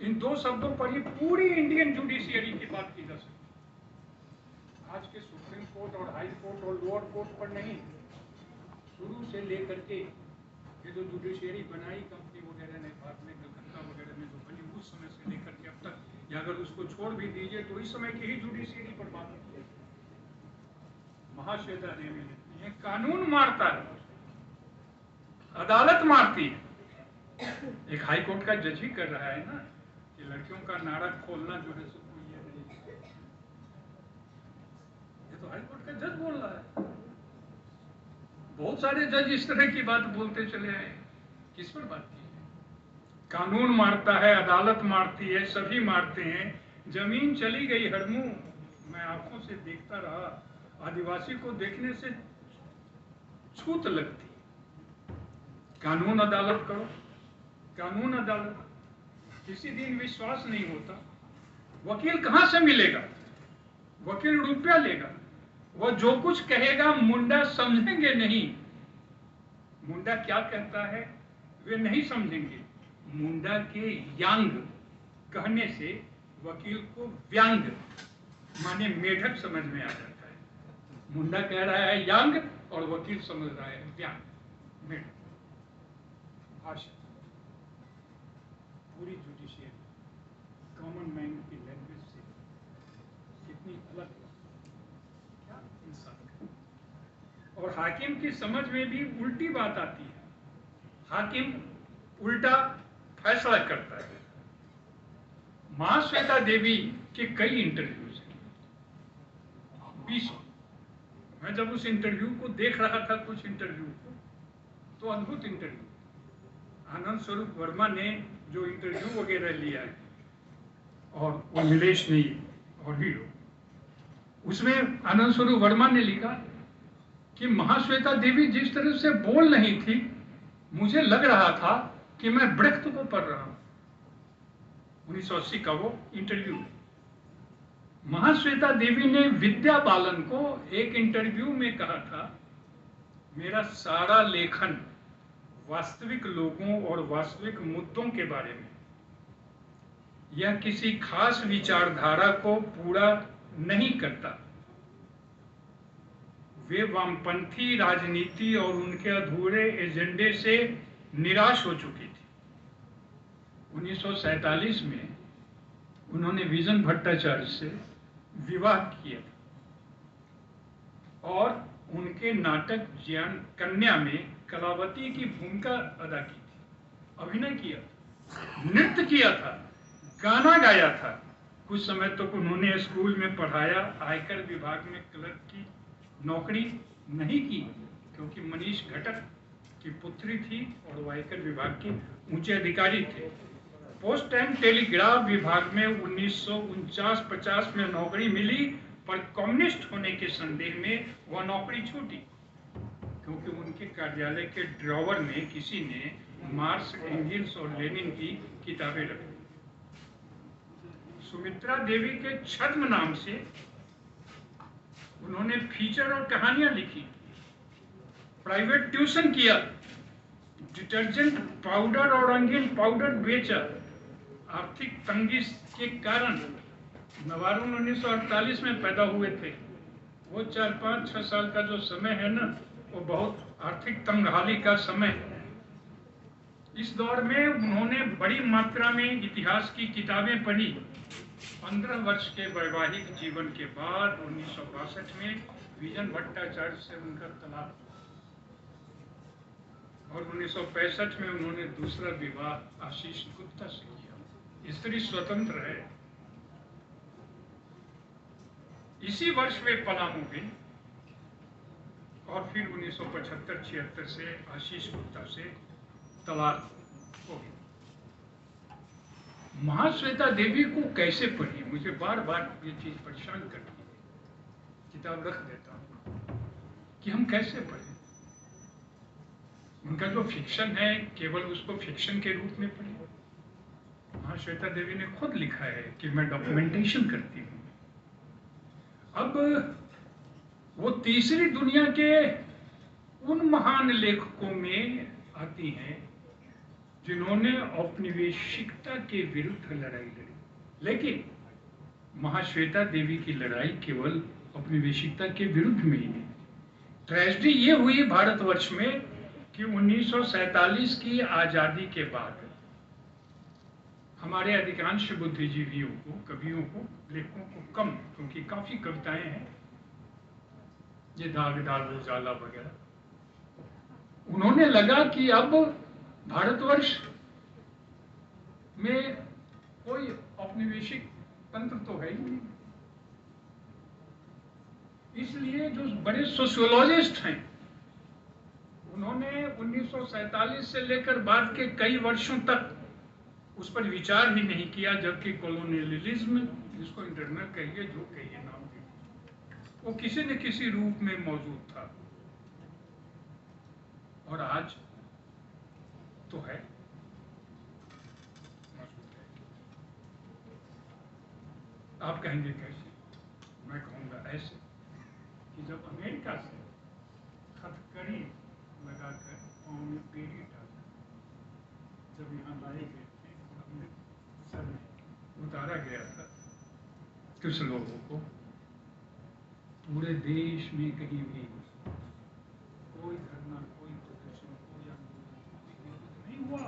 इन दो शब्दों पर ही पूरी इंडियन जुडिशियरी की बात की जा सकती। आज के सुप्रीम कोर्ट और हाई कोर्ट और लोअर कोर्ट पर नहीं, शुरू से लेकर के ये जो जुडिशियरी बनाई कंपनी वगैरह ने, बाद में कलकत्ता वगैरह में जो बनी, उस समय से लेकर के अब तक, या अगर उसको छोड़ भी दीजिए तो इस समय की ही जुडिशियरी पर बात होती है। महाश्वेता देवी लिखती है, कानून मारता है, अदालत मारती है। एक हाई कोर्ट का जज ही कर रहा है ना कि लड़कियों का नाड़ा खोलना जो है सो कोई ये नहीं, ये तो हाई कोर्ट का जज बोल रहा है। बहुत सारे जज इस तरह की बात बोलते चले आए, किस पर बात की है? कानून मारता है, अदालत मारती है, सभी मारते हैं। जमीन चली गई हरमू, मैं आंखों से देखता रहा, आदिवासी को देखने से छूत लगती। कानून अदालत करो, कानून अदालत, किसी दिन विश्वास नहीं होता। वकील कहां से मिलेगा? वकील रुपया लेगा, वो जो कुछ कहेगा मुंडा समझेंगे नहीं। मुंडा क्या कहता है वे नहीं समझेंगे। मुंडा के यांग कहने से वकील को व्यांग माने मेढक समझ में आ जाता है। मुंडा कह रहा है यांग और वकील समझ रहा है व्यांग, मेढक। भाषा, पूरी जुडिशियरी कॉमन मैन की लैंग्वेज से कितनी अलग है, क्या इंसान का। और हाकिम की समझ में भी उल्टी बात आती है। हाकिम उल्टा फैसला करता है। महाश्वेता देवी के कई इंटरव्यूज हैं, 20। मैं जब उस इंटरव्यू को देख रहा था, कुछ इंटरव्यू को, तो अद्भुत इंटरव्यू। आनंद स्वरूप वर्मा ने जो इंटरव्यू वगैरह लिया है, और वो नीलेश ने और हीरो, उसमें आनंद स्वरूप वर्मा ने लिखा कि महाश्वेता देवी जिस तरह से बोल रही थी, मुझे लग रहा था कि मैं ब्रेख्त को पढ़ रहा हूं। 1980 का वो इंटरव्यू। महाश्वेता देवी ने विद्या बालन को एक इंटरव्यू में कहा था, मेरा सारा लेखन वास्तविक लोगों और वास्तविक मुद्दों के बारे में, यह किसी खास विचारधारा को पूरा नहीं करता। वे वामपंथी राजनीति और उनके अधूरे एजेंडे से निराश हो चुकी थी। 1947 में उन्होंने विजन भट्टाचार्य से विवाह किया और उनके नाटक ज्ञान कन्या में कलावती की भूमिका अदा की थी। अभिनय किया था, नृत्य किया था, गाना गाया था। कुछ समय तक उन्होंने स्कूल में पढ़ाया। आयकर विभाग में क्लर्क की नौकरी नहीं की क्योंकि मनीष घटक की पुत्री थी और वो आयकर विभाग के ऊंचे अधिकारी थे। पोस्ट एंड टेलीग्राफ विभाग में 1949-50 में नौकरी मिली, पर कम्युनिस्ट होने के संदेह में वह नौकरी छूटी क्योंकि उनके कार्यालय के ड्रॉवर में किसी ने मार्क्स, एंगल्स और लेनिन की किताबें रखी। सुमित्रा देवी के छद्म नाम से उन्होंने फीचर और कहानियां लिखी, प्राइवेट ट्यूशन किया, डिटर्जेंट पाउडर और रंगीन पाउडर बेचा। आर्थिक तंगी के कारण नवारून 1948 में पैदा हुए थे। वो 4-5-6 साल का जो समय है ना, वो बहुत आर्थिक तंगहाली का समय है। इस दौर में उन्होंने बड़ी मात्रा में इतिहास की किताबें पढ़ी। 15 वर्ष के वैवाहिक जीवन के बाद 1962 में विजन भट्टाचार्य से उनका तलाक और 1965 में उन्होंने दूसरा विवाह आशीष गुप्ता से किया। स्त्री स्वतंत्र है। इसी वर्ष वे पलामू गई और फिर 1975-76 से आशीष गुप्ता से तलाक हो गई। महाश्वेता देवी को कैसे पढ़ी, मुझे बार बार ये चीज परेशान करती है। किताब रख देता हूँ कि हम कैसे पढ़ें। उनका जो फिक्शन है केवल उसको फिक्शन के रूप में पढ़ें। महाश्वेता देवी ने खुद लिखा है कि मैं डॉक्यूमेंटेशन करती हूँ। अब वो तीसरी दुनिया के उन महान लेखकों में आती हैं जिन्होंने औपनिवेशिकता के विरुद्ध लड़ाई लड़ी। लेकिन महाश्वेता देवी की लड़ाई केवल औपनिवेशिकता के विरुद्ध में ही नहीं। ट्रेजेडी ये हुई भारतवर्ष में कि 1947 की आजादी के बाद हमारे अधिकांश बुद्धिजीवियों को, कवियों को, लेखकों को कम, क्योंकि काफी कविताएं हैं, ये दाग दाग उजाला वगैरह, उन्होंने लगा कि अब भारतवर्ष में कोई औपनिवेशिक तंत्र तो है ही नहीं। इसलिए जो बड़े सोशियोलॉजिस्ट हैं उन्होंने 1947 से लेकर बाद के कई वर्षों तक उस पर विचार ही नहीं किया, जबकि कॉलोनियलिज्म, जिसको इंटरनल कहिए, जो कहिए नाम दीजिए, वो किसी न किसी रूप में मौजूद था। और आज तो है, मौजूद है। आप कहेंगे कैसे? मैं कहूंगा ऐसे कि जब अमेरिका से हथकड़ी लगाकर पाँव में बेड़ी डालकर जब यहाँ लाए गए थे, सर में उतारा गया था कुछ लोगों को, पूरे देश में कहीं भी कोई धरना, कोई प्रदर्शन, कोई आंदोलन, कोई विरोध नहीं हुआ।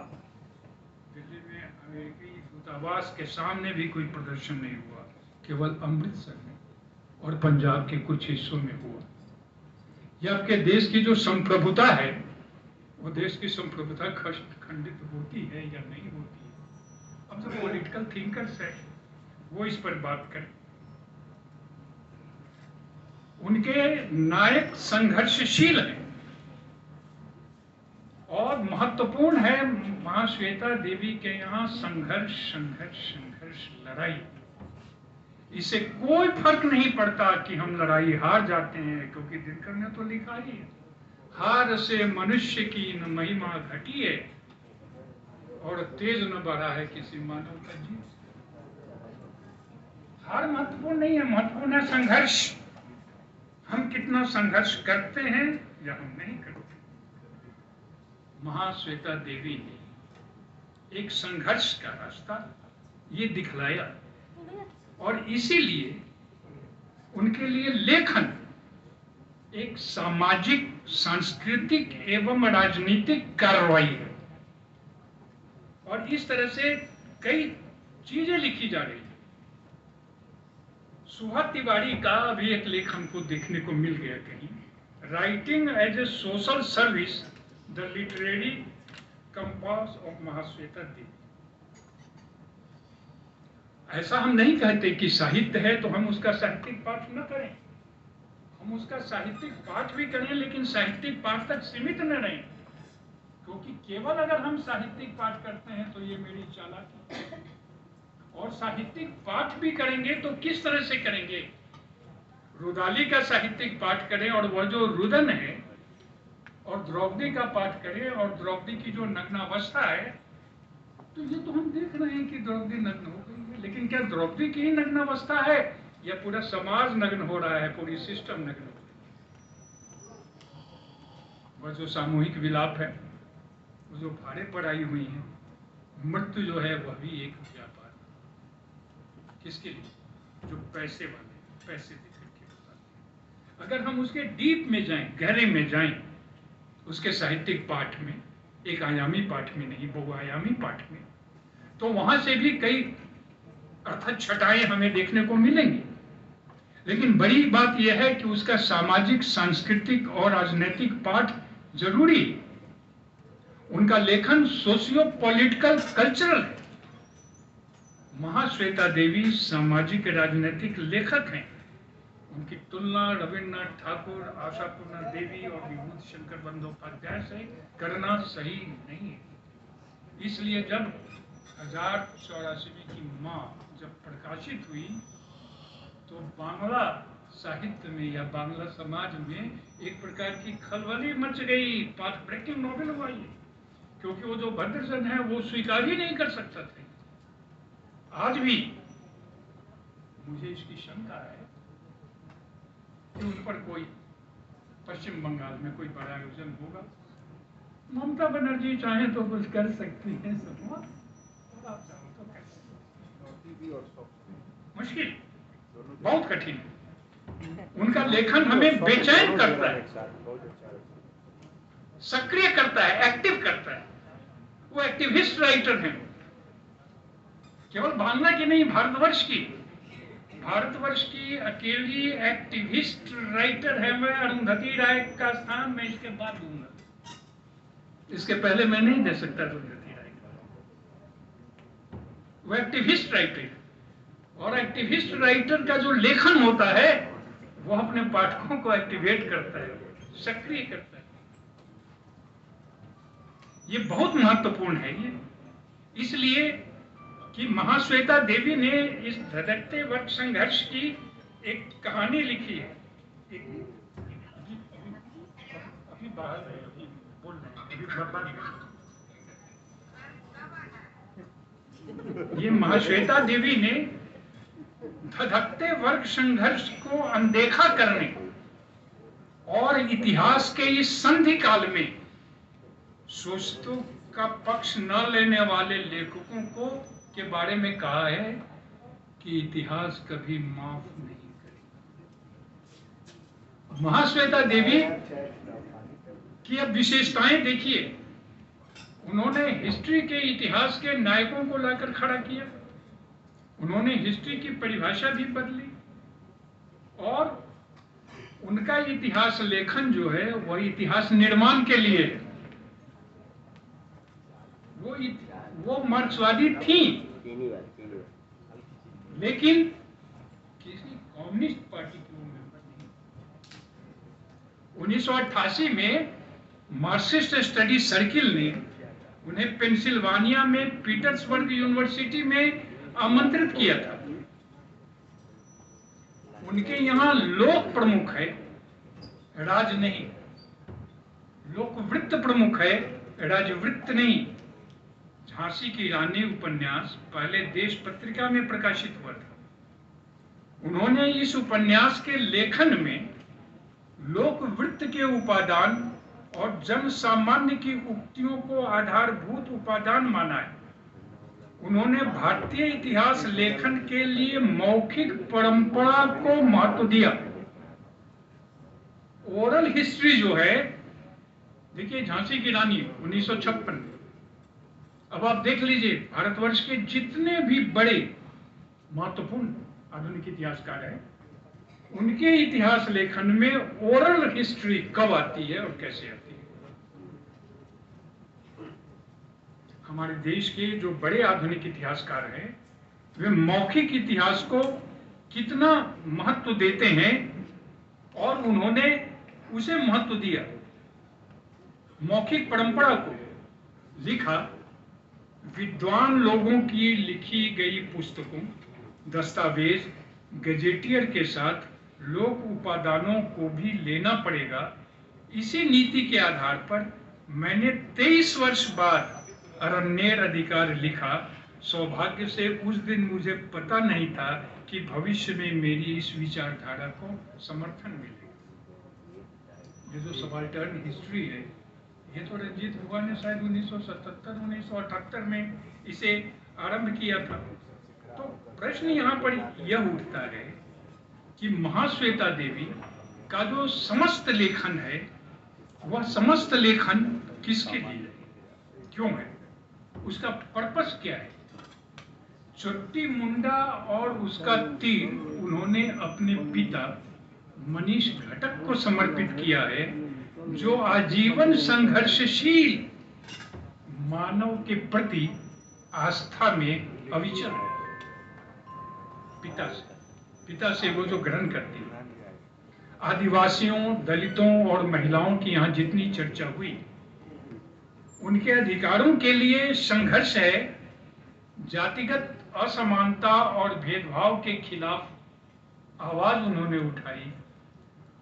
दिल्ली में अमेरिकी दूतावास के सामने भी कोई प्रदर्शन नहीं हुआ, केवल अमृतसर में और पंजाब के कुछ हिस्सों में हुआ। यह आपके देश की जो संप्रभुता है, वो देश की संप्रभुता खंडित होती है या नहीं होती है। अब जो पॉलिटिकल थिंकर्स है वो इस पर बात करें। उनके नायक संघर्षशील हैं और महत्वपूर्ण है महाश्वेता देवी के यहाँ संघर्ष, संघर्ष, संघर्ष, लड़ाई। इससे कोई फर्क नहीं पड़ता कि हम लड़ाई हार जाते हैं, क्योंकि दिनकर ने तो लिखा ही है, हार से मनुष्य की न महिमा घटी है और तेज न बढ़ा है किसी मानव का जीव। हार महत्वपूर्ण नहीं है, महत्वपूर्ण है संघर्ष। हम कितना संघर्ष करते हैं या हम नहीं करते। महाश्वेता देवी ने एक संघर्ष का रास्ता ये दिखलाया और इसीलिए उनके लिए लेखन एक सामाजिक, सांस्कृतिक एवं राजनीतिक कार्रवाई है। और इस तरह से कई चीजें लिखी जा रही है। सुहा तिवारी का अभी एक लेख हमको देखने को मिल गया कहीं, writing as a social service, the literary compass of Mahasweta Devi. ऐसा हम नहीं कहते कि साहित्य है तो हम उसका साहित्यिक पाठ न करें, हम उसका साहित्यिक पाठ भी करें, लेकिन साहित्यिक पाठ तक सीमित न रहें, क्योंकि केवल अगर हम साहित्यिक पाठ करते हैं तो ये मेरी चालाकी है। और साहित्यिक पाठ भी करेंगे तो किस तरह से करेंगे? रुदाली का साहित्यिक पाठ करें और वह जो रुदन है, और द्रौपदी का पाठ करें और द्रौपदी की जो नग्नावस्था है, तो ये तो हम देख रहे हैं कि द्रौपदी नग्न हो गई है, लेकिन क्या द्रौपदी की ही नग्नावस्था है या पूरा समाज नग्न हो रहा है, पूरी सिस्टम नग्न हो रही है? वह जो सामूहिक विलाप है, वो जो भाड़े पर आई हुई है, मृत्यु जो है वह भी एक व्यापार। किसके लिए? जो पैसे वाले, पैसे देकर के बताते हैं। अगर हम उसके डीप में जाएं, गहरे में जाएं, उसके साहित्यिक पाठ में, एक आयामी पाठ में नहीं, बहुआयामी पाठ में, तो वहां से भी कई अर्थात छटाएं हमें देखने को मिलेंगी। लेकिन बड़ी बात यह है कि उसका सामाजिक, सांस्कृतिक और राजनीतिक पाठ जरूरी है। उनका लेखन सोशियो पॉलिटिकल, कल्चरल है। महाश्वेता देवी सामाजिक राजनीतिक लेखक हैं। उनकी तुलना रविन्द्रनाथ ठाकुर, आशापूर्णा देवी और विभूति शंकर बंदोपाध्याय से करना सही नहीं है। इसलिए जब 1084 की माँ जब प्रकाशित हुई तो बांग्ला साहित्य में या बांग्ला समाज में एक प्रकार की खलबली मच गई, पाथ ब्रेकिंग नॉवेल हुआ ये, क्योंकि वो जो भद्रसन है वो स्वीकार ही नहीं कर सकता था। आज भी मुझे इसकी शंका है कि उन पर कोई पश्चिम बंगाल में कोई बड़ा आयोजन होगा। ममता बनर्जी चाहे तो कुछ कर सकती है, आप चाहो तो कर सकते हैं। मुश्किल, बहुत कठिन है। उनका लेखन हमें बेचैन करता है, सक्रिय करता है, एक्टिव करता है। वो एक्टिविस्ट राइटर हैं, केवल बांग्ला की नहीं, भारतवर्ष की अकेली एक्टिविस्ट राइटर है। मैं अरुंधति राय का स्थान मैं इसके बाद दूंगा, इसके पहले मैं नहीं दे सकता अरुंधति राय का। वो एक्टिविस्ट राइटर, और एक्टिविस्ट राइटर का जो लेखन होता है वो अपने पाठकों को एक्टिवेट करता है, सक्रिय करता है। ये बहुत महत्वपूर्ण है ये, इसलिए कि महाश्वेता देवी ने इस धधकते वर्ग संघर्ष की एक कहानी लिखी है। अभी बाहर है, अभी बोल रहे हैं। ये महाश्वेता देवी ने धधकते वर्ग संघर्ष को अनदेखा करने और इतिहास के इस संधि काल में शोषितों का पक्ष न लेने वाले लेखकों को के बारे में कहा है कि इतिहास कभी माफ नहीं करेगा। महाश्वेता देवी की अब विशेषताएं देखिए। उन्होंने हिस्ट्री के इतिहास के नायकों को लाकर खड़ा किया, उन्होंने हिस्ट्री की परिभाषा भी बदली, और उनका इतिहास लेखन जो है वह इतिहास निर्माण के लिए है। वो मार्क्सवादी थी, लेकिन किसी कम्युनिस्ट पार्टी की वो मेंबर नहीं। 1988 में मार्क्सिस्ट स्टडी सर्किल ने उन्हें पेंसिल्वानिया में पीटर्सबर्ग यूनिवर्सिटी में आमंत्रित किया था। उनके यहाँ लोक प्रमुख है, राज नहीं। लोकवृत्त प्रमुख है, राजवृत्त नहीं। झांसी की रानी उपन्यास पहले देश पत्रिका में प्रकाशित हुआ था। उन्होंने इस उपन्यास के लेखन में लोकवृत्त के उपादान और जन सामान्य की उक्तियों को आधारभूत उपादान माना है। उन्होंने भारतीय इतिहास लेखन के लिए मौखिक परंपरा को महत्व दिया। ओरल हिस्ट्री जो है, देखिए झांसी की रानी 1956। अब आप देख लीजिए, भारतवर्ष के जितने भी बड़े महत्वपूर्ण आधुनिक इतिहासकार हैं, उनके इतिहास लेखन में ओरल हिस्ट्री कब आती है और कैसे आती है। हमारे देश के जो बड़े आधुनिक इतिहासकार हैं, वे मौखिक इतिहास को कितना महत्व देते हैं, और उन्होंने उसे महत्व दिया। मौखिक परंपरा को लिखा, विद्वान लोगों की लिखी गई पुस्तकों, दस्तावेज, गजेटियर के साथ लोक उपादानों को भी लेना पड़ेगा। इसी नीति के आधार पर मैंने 23 वर्ष बाद अरण्येर अधिकार लिखा। सौभाग्य से उस दिन मुझे पता नहीं था कि भविष्य में मेरी इस विचारधारा को समर्थन मिलेगा। ये जो सबाल्टर्न हिस्ट्री है, ये तो रंजीत बुआ ने शायद 1977-1978 में इसे आरंभ किया था। तो प्रश्न यहाँ पर यह उठता है कि महाश्वेता देवी का जो समस्त लेखन है, वह समस्त लेखन किसके लिए है, क्यों है, उसका पर्पस क्या है। चोट्टी मुंडा और उसका तीर उन्होंने अपने पिता मनीष घटक को समर्पित किया है, जो आजीवन संघर्षशील मानव के प्रति आस्था में अविचल है। पिता से वो जो ग्रहण करती है। आदिवासियों, दलितों और महिलाओं की यहाँ जितनी चर्चा हुई, उनके अधिकारों के लिए संघर्ष है, जातिगत असमानता और भेदभाव के खिलाफ आवाज उन्होंने उठाई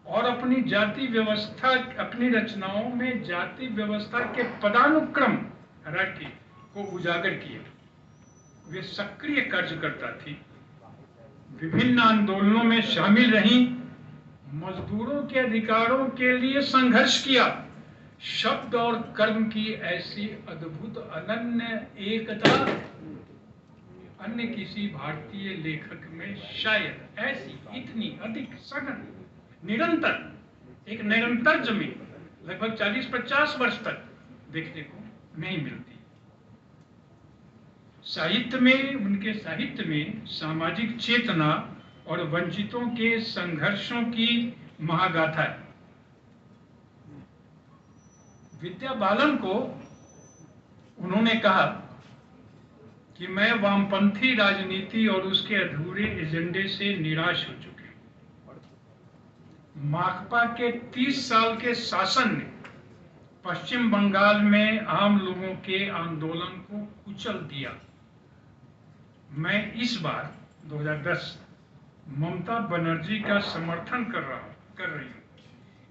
और अपनी जाति व्यवस्था, अपनी रचनाओं में जाति व्यवस्था के पदानुक्रम हायरार्की को उजागर किया। वे सक्रिय कार्यकर्ता थी, विभिन्न आंदोलनों में शामिल रहीं, मजदूरों के अधिकारों के लिए संघर्ष किया। शब्द और कर्म की ऐसी अद्भुत अनन्य एकता अन्य किसी भारतीय लेखक में शायद ऐसी इतनी अधिक सघन निरंतर एक निरंतर जमीन लगभग 40-50 वर्ष तक देखने को नहीं मिलती। साहित्य में, उनके साहित्य में सामाजिक चेतना और वंचितों के संघर्षों की महागाथा है। विद्या बालन को उन्होंने कहा कि मैं वामपंथी राजनीति और उसके अधूरे एजेंडे से निराश हो चुके हैं। माकपा के 30 साल के शासन ने पश्चिम बंगाल में आम लोगों के आंदोलन को कुचल दिया। मैं इस बार 2010 ममता बनर्जी का समर्थन कर रही हूँ।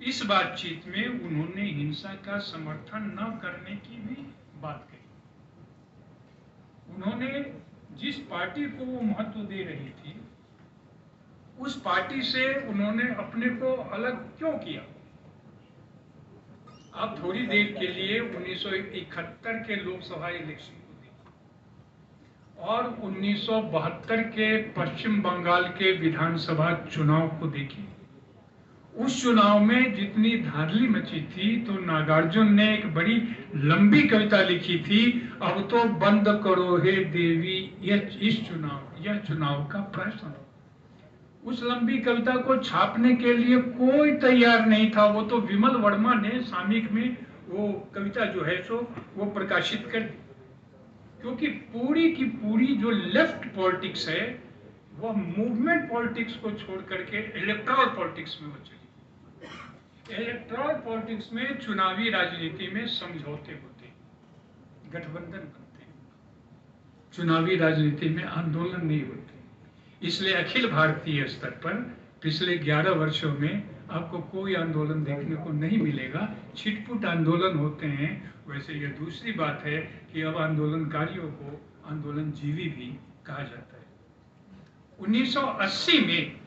इस बातचीत में उन्होंने हिंसा का समर्थन न करने की भी बात कही। उन्होंने जिस पार्टी को वो महत्व दे रही थी, उस पार्टी से उन्होंने अपने को अलग क्यों किया? आप थोड़ी देर के लिए 1971 के लोकसभा इलेक्शन को देखिए और 1972 के पश्चिम बंगाल के विधानसभा चुनाव को देखिए। उस चुनाव में जितनी धांधली मची थी, तो नागार्जुन ने एक बड़ी लंबी कविता लिखी थी, अब तो बंद करो हे देवी यह चुनाव का प्रश्न। उस लंबी कविता को छापने के लिए कोई तैयार नहीं था। वो तो विमल वर्मा ने सामयिक में वो कविता जो है सो वो प्रकाशित कर दी, क्योंकि पूरी की पूरी जो लेफ्ट पॉलिटिक्स है वह मूवमेंट पॉलिटिक्स को छोड़ करके इलेक्टोरल पॉलिटिक्स में वो चली। इलेक्टोरल पॉलिटिक्स में, चुनावी राजनीति में समझौते होते, गठबंधन बनते, चुनावी राजनीति में आंदोलन नहीं होते। इसलिए अखिल भारतीय स्तर पर पिछले 11 वर्षों में आपको कोई आंदोलन देखने को नहीं मिलेगा। छिटपुट आंदोलन होते हैं। वैसे यह दूसरी बात है कि अब आंदोलनकारियों को आंदोलनजीवी भी कहा जाता है। 1980 में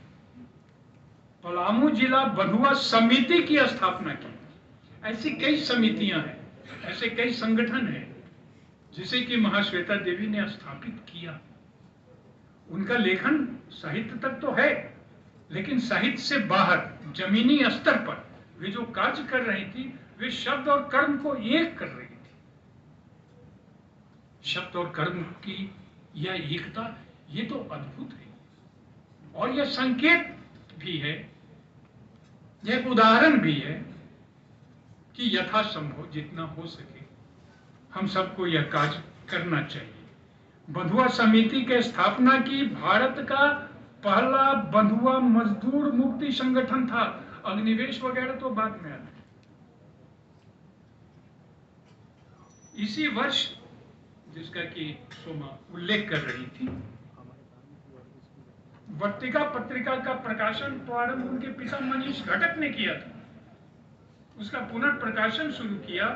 पलामू जिला बंधुआ समिति की स्थापना की। ऐसी कई समितियां हैं, ऐसे कई संगठन हैं जिसे कि महाश्वेता देवी ने स्थापित किया। उनका लेखन साहित्य तक तो है, लेकिन साहित्य से बाहर जमीनी स्तर पर वे जो कार्य कर रही थी, वे शब्द और कर्म को एक कर रही थी। शब्द और कर्म की यह एकता, ये तो अद्भुत है। और यह संकेत भी है, यह एक उदाहरण भी है कि यथासंभव जितना हो सके हम सबको यह कार्य करना चाहिए। बंधुआ समिति के स्थापना की भारत का पहला बंधुआ मजदूर मुक्ति संगठन था। अग्निवेश वगैरह तो बाद में आते। इसी वर्ष, जिसका कि सोमा उल्लेख कर रही थी, वर्तिका पत्रिका का प्रकाशन प्रारंभ उनके पिता मनीष घटक ने किया था। उसका पुनर्प्रकाशन शुरू किया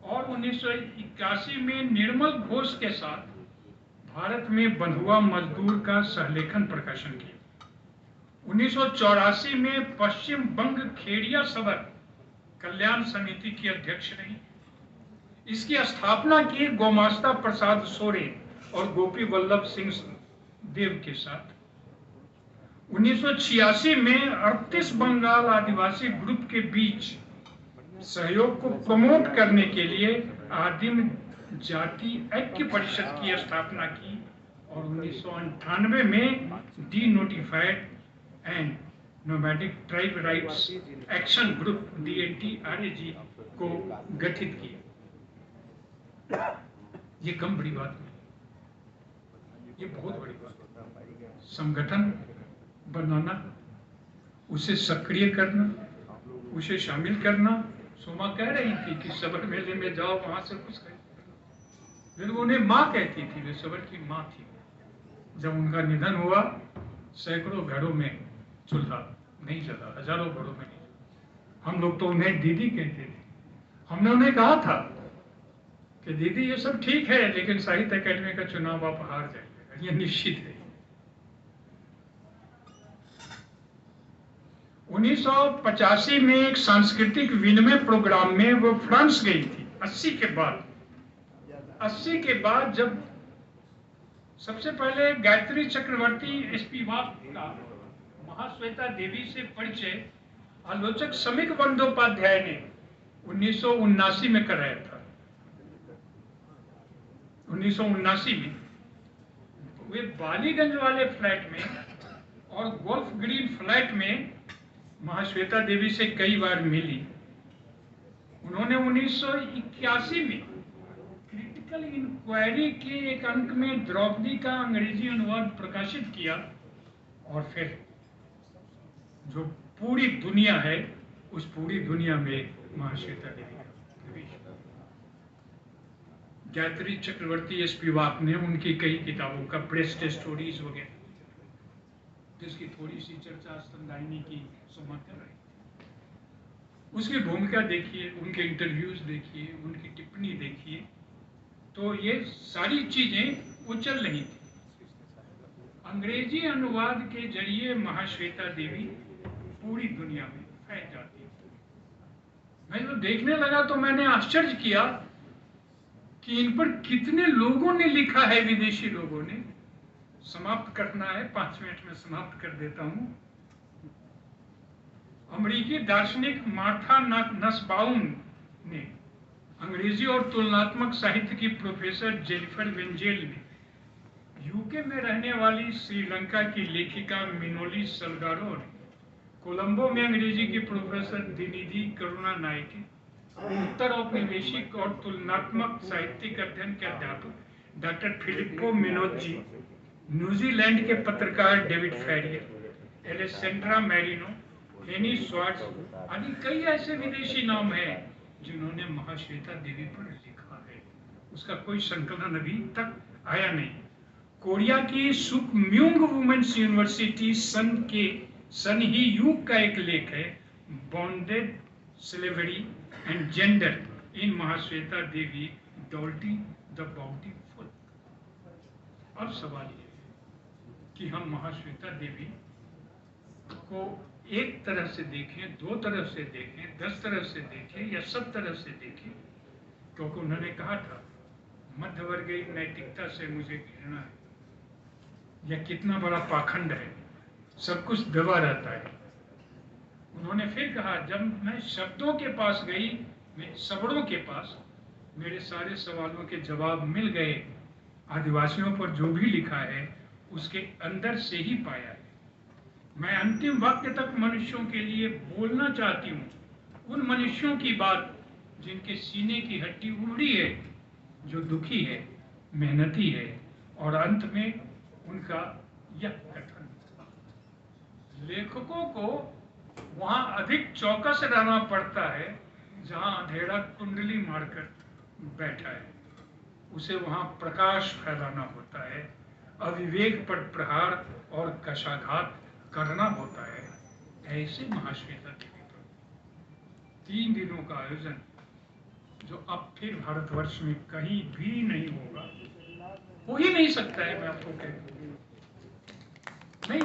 और 1981 में निर्मल घोष के साथ भारत में बंधुआ मजदूर का सहलेखन प्रकाशन किया। 1984 में पश्चिम बंग खेड़िया सबर कल्याण समिति की अध्यक्ष रही। इसकी स्थापना की गोमास्ता प्रसाद सोरेन और गोपी वल्लभ सिंह देव के साथ। 1986 में 38 बंगाल आदिवासी ग्रुप के बीच सहयोग को प्रमोट करने के लिए आदिम जाति ऐक्य परिषद की स्थापना की और 1998 में D notified and nomadic tribe rights action group DNTRAG को गठित किया। ये कम बड़ी बात नहीं, ये बहुत बड़ी बात है। संगठन बनाना, उसे सक्रिय करना, उसे शामिल करना। सोमा कह रही थी कि सबर मेले में जाओ, वहां से कुछ करें, लेकिन उन्हें माँ कहती थी, वे सबर की माँ थी। जब उनका निधन हुआ, सैकड़ों घरों में चूल्हा नहीं जला, हजारों घरों में नहीं जला। हम लोग तो उन्हें दीदी कहते थे। हमने उन्हें कहा था कि दीदी ये सब ठीक है, लेकिन साहित्य अकेडमी का चुनाव आप हार जाएंगे, ये निश्चित है। 1985 में एक सांस्कृतिक विनिमय प्रोग्राम में वो फ्रांस गई थी। 80 के बाद जब सबसे पहले गायत्री चक्रवर्ती स्पिवाक का महाश्वेता देवी से परिचय आलोचक समीक बंदोपाध्याय ने 1979 में कराया था। 1979 में वे बालीगंज वाले फ्लैट में और गोल्फ ग्रीन फ्लैट में महाश्वेता देवी से कई बार मिली। उन्होंने 1981 में क्रिटिकल इंक्वायरी के एक अंक में द्रौपदी का अंग्रेजी अनुवाद प्रकाशित किया, और फिर जो पूरी दुनिया है, उस पूरी दुनिया में महाश्वेता देवी का प्रवेश। गायत्री चक्रवर्ती स्पिवाक ने उनकी कई किताबों का प्रेस स्टोरीज वगैरह, जिसकी थोड़ी सी चर्चा स्तनदायिनी की सोमा कर रही थी, उसकी भूमिका देखिए, उनके इंटरव्यूज देखिए, उनकी टिप्पणी देखिए, तो ये सारी चीजें उछल रही थी। अंग्रेजी अनुवाद के जरिए महाश्वेता देवी पूरी दुनिया में फैल जाती थी। मैं जब देखने लगा तो मैंने आश्चर्य किया कि इन पर कितने लोगों ने लिखा है, विदेशी लोगों ने। समाप्त करना है, 5 मिनट में समाप्त कर देता हूं। अमेरिकी दार्शनिक मार्था नसबाउम ने, अंग्रेजी और तुलनात्मक साहित्य की प्रोफेसर जेनिफर वेंजेल ने, यूके में रहने वाली श्रीलंका की लेखिका मिनोली सलगारो ने, कोलंबो में अंग्रेजी की प्रोफेसर दिनिधि करुणानायके, उत्तर औपनिवेशिक और तुलनात्मक साहित्यिक अध्ययन के अध्यापक डॉक्टर फिलिप्पो मिनोज्जी, न्यूजीलैंड के पत्रकार डेविड फेरियर, एलेसेंड्रा मैरिनो, हेनी स्वार्ट्स आदि कई ऐसे विदेशी नाम हैं जिन्होंने महाश्वेता देवी पर लिखा है। उसका कोई संकलन अभी तक आया नहीं। कोरिया की सुकम्यूंग वुमेन्स यूनिवर्सिटी सन ही युग का एक लेख है, bonded slavery and gender in Mahasweta Devi Douloti the bountiful. अब सवाल ये है कि हम महाश्वेता देवी को एक तरह से देखें, 2 तरह से देखें, 10 तरह से देखें या सब तरह से देखें, क्योंकि उन्होंने कहा था मध्यवर्गीय नैतिकता से मुझे घृणा है, यह कितना बड़ा पाखंड है, सब कुछ दबा रहता है। उन्होंने फिर कहा, जब मैं शब्दों के पास गई, मैं सबड़ों के पास, मेरे सारे सवालों के जवाब मिल गए। आदिवासियों पर जो भी लिखा है उसके अंदर से ही पाया है। मैं अंतिम वाक्य तक मनुष्यों के लिए बोलना चाहती हूँ, उन मनुष्यों की बात जिनके सीने की हड्डी उमड़ी है, जो दुखी है, मेहनती है, और अंत में उनका यह कथन, लेखकों को वहां अधिक चौकस रहना पड़ता है जहां अंधेरा कुंडली मारकर बैठा है, उसे वहां प्रकाश फैलाना होता है, अविवेक पर प्रहार और कशाघात करना होता है। ऐसे महाश्वेता देवी पर 3 दिनों का आयोजन, जो अब फिर भारतवर्ष में कहीं भी नहीं होगा, हो ही नहीं सकता है, मैं आपको कह दूं, नहीं